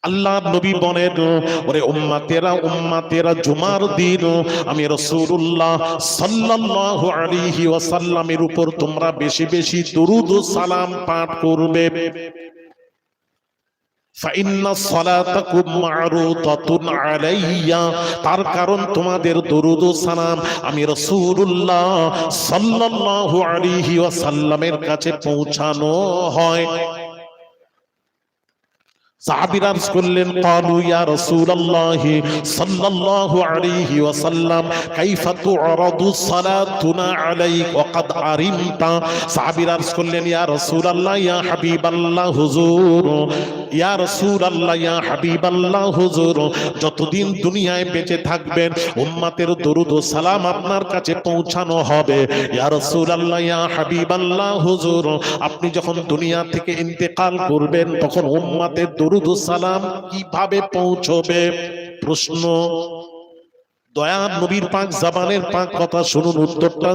আল্লাহ নবী বলেন, ওরে উম্মতেরা জুমার দিন আমি রাসূলুল্লাহ সাল্লাল্লাহু আলাইহি ওয়াসাল্লামের উপর তোমরা বেশি বেশি দুরূদ ও সালাম পাঠ করবে। তার কারণ তোমাদের দরুদ ও সালাম আমি রাসূলুল্লাহ সাল্লাল্লাহু আলাইহি ওয়াসাল্লামের কাছে পৌঁছানো হয়। সাহাবীরা আরজ করলেন, ক্বালু ইয়া রাসূলুল্লাহ সাল্লাল্লাহু আলাইহি ওয়াসাল্লাম কাইফা তু'রাদু সালাতুনা আলাইক ওয়া ক্বাদ আরিমতা। সাহাবীরা আরজ করলেন, ইয়া রাসূলুল্লাহ ইয়া হাবিবাল্লাহ হুজুর, ইয়া রাসূলুল্লাহ ইয়া হাবিবাল্লাহ হুজুর, যতদিন দুনিয়ায় বেঁচে থাকবেন উম্মতের দরুদ ও সালাম আপনার কাছে পৌঁছানো হবে। ইয়া রাসূলুল্লাহ ইয়া হাবিবাল্লাহ হুজুর, আপনি যখন দুনিয়া থেকে ইন্তেকাল করবেন তখন উম্মতের দরুদ ও সালাম কিভাবে পৌঁছবে? প্রশ্ন। দয়ার নবীর পাক জবানের পাক কথা শুনুন, উত্তরটা